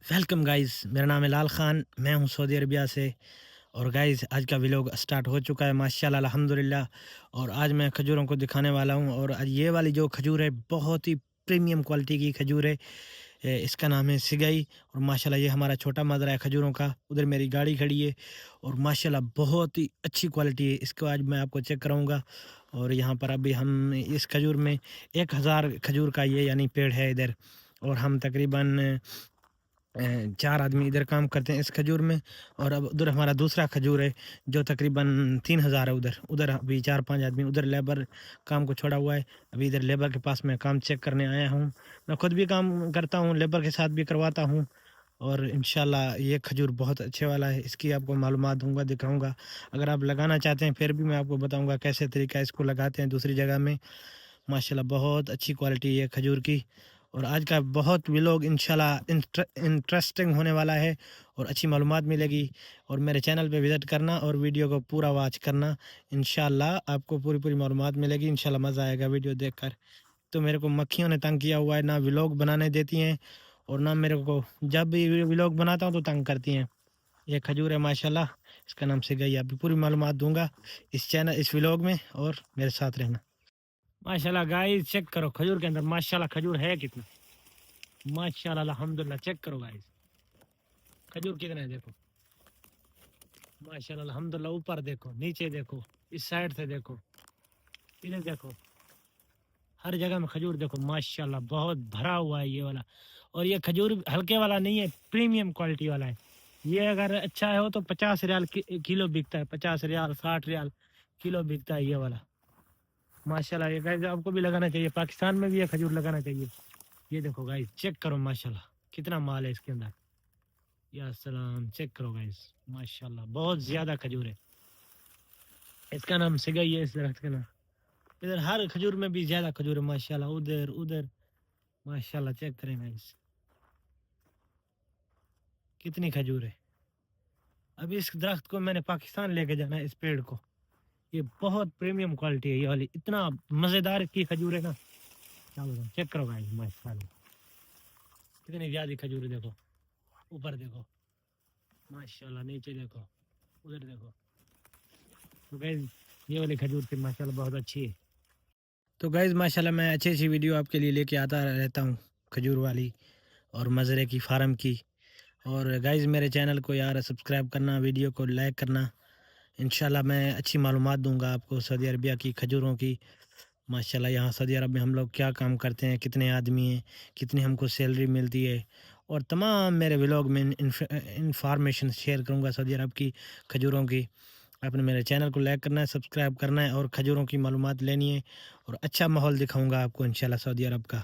Welcome guys, میرا نام ہے لال خان، میں ہوں سعودی عربیہ سے۔ اور گائز آج کا ولاگ سٹارٹ ہو چکا ہے ماشاءاللہ الحمدللہ۔ اور آج میں کھجوروں کو دکھانے والا ہوں، اور آج یہ والی جو کھجور ہے بہت ہی پریمیم کوالٹی کی کھجور ہے۔ اس کا نام ہے سگئی، اور ماشاءاللہ یہ ہمارا چھوٹا مزرعہ ہے کھجوروں کا۔ ادھر میری گاڑی کھڑی ہے، اور ماشاءاللہ بہت ہی اچھی کوالٹی ہے۔ اس کو آج میں آپ کو چیک کراؤں گا۔ اور یہاں پر ابھی ہم اس کھجور میں 1000 کھجور کا یہ یعنی پیڑ ہے ادھر، اور ہم تقریباً 4 آدمی ادھر کام کرتے ہیں اس کھجور میں۔ اور اب ادھر ہمارا دوسرا کھجور ہے جو تقریباً 3000 ہے، ادھر ابھی 4-5 آدمی ادھر لیبر کام کو چھوڑا ہوا ہے۔ ابھی ادھر لیبر کے پاس میں کام چیک کرنے آیا ہوں۔ میں خود بھی کام کرتا ہوں، لیبر کے ساتھ بھی کرواتا ہوں۔ اور انشاءاللہ یہ کھجور بہت اچھے والا ہے، اس کی آپ کو معلومات دوں گا، دکھاؤں گا۔ اگر آپ لگانا چاہتے ہیں پھر بھی میں آپ کو بتاؤں گا کیسے طریقہ اس کو لگاتے ہیں دوسری جگہ میں۔ ماشاءاللہ بہت اچھی کوالٹی ہے کھجور کی۔ اور آج کا بہت ولاگ انشاءاللہ انٹرسٹنگ ہونے والا ہے، اور اچھی معلومات ملے گی۔ اور میرے چینل پہ وزٹ کرنا اور ویڈیو کو پورا واچ کرنا، انشاءاللہ آپ کو پوری معلومات ملے گی۔ انشاءاللہ مزہ آئے گا ویڈیو دیکھ کر۔ تو میرے کو مکھیوں نے تنگ کیا ہوا ہے، نہ ولاگ بنانے دیتی ہیں، اور نہ میرے کو جب بھی ولاگ بناتا ہوں تو تنگ کرتی ہیں۔ یہ کھجور ہے ماشاءاللہ، اس کا نام سگئی۔ آپ بھی پوری معلومات دوں گا اس ولاگ میں، اور میرے ساتھ رہنا۔ ماشاءاللہ گائز چیک کرو کھجور کے اندر ماشاءاللہ کھجور ہے کتنا، ماشاءاللہ الحمدللہ۔ چیک کرو گائز کھجور کتنا ہے، دیکھو ماشاءاللہ الحمدللہ۔ اوپر دیکھو، نیچے دیکھو، اس سائڈ سے دیکھو، ادھر دیکھو، ہر جگہ میں کھجور دیکھو ماشاءاللہ، بہت بھرا ہوا ہے یہ والا۔ اور یہ کھجور ہلکے والا نہیں ہے، پریمیم کوالٹی والا ہے۔ یہ اگر اچھا ہو تو 50 ریال کلو بکتا ہے، 50 ریال 60 ریال کلو بکتا ہے یہ والا ماشاءاللہ۔ یہ گائز آپ کو بھی لگانا چاہیے، پاکستان میں بھی یہ کھجور لگانا چاہیے۔ یہ دیکھو گائز چیک کرو ماشاءاللہ کتنا مال ہے اس کے اندر، یا سلام۔ چیک کرو گائز ماشاءاللہ بہت زیادہ کھجور ہے۔ اس کا نام سگئی ہے، اس درخت کا نام۔ ادھر ہر کھجور میں بھی زیادہ کھجور ہے ماشاءاللہ، ادھر ماشاءاللہ۔ چیک کریں گائز کتنی کھجور ہے۔ ابھی اس درخت کو میں نے پاکستان لے کے جانا ہے، اس پیڑ کو۔ یہ بہت پریمیم کوالٹی ہے یہ والی، اتنا مزیدار کی کھجور ہے نا۔ چیک کرو گائز ماشاءاللہ کتنی زیادہ کھجور ہے، دیکھو اوپر دیکھو ماشاءاللہ، نیچے دیکھو، ادھر دیکھو۔ تو گائز یہ والی کھجور کی ماشاءاللہ بہت اچھی ہے۔ تو گائز ماشاءاللہ میں اچھی سی ویڈیو آپ کے لیے لے کے آتا رہتا ہوں کھجور والی اور مزرعے کی، فارم کی۔ اور گائز میرے چینل کو یار سبسکرائب کرنا، ویڈیو کو لائک کرنا۔ انشاءاللہ میں اچھی معلومات دوں گا آپ کو سعودی عربیہ کی کھجوروں کی۔ ماشاءاللہ یہاں سعودی عرب میں ہم لوگ کیا کام کرتے ہیں، کتنے آدمی ہیں، کتنی ہم کو سیلری ملتی ہے، اور تمام میرے ولاگ میں انفارمیشن شیئر کروں گا سعودی عرب کی کھجوروں کی۔ آپ نے میرے چینل کو لائک کرنا ہے، سبسکرائب کرنا ہے، اور کھجوروں کی معلومات لینی ہے، اور اچھا ماحول دکھاؤں گا آپ کو انشاءاللہ سعودی عرب کا۔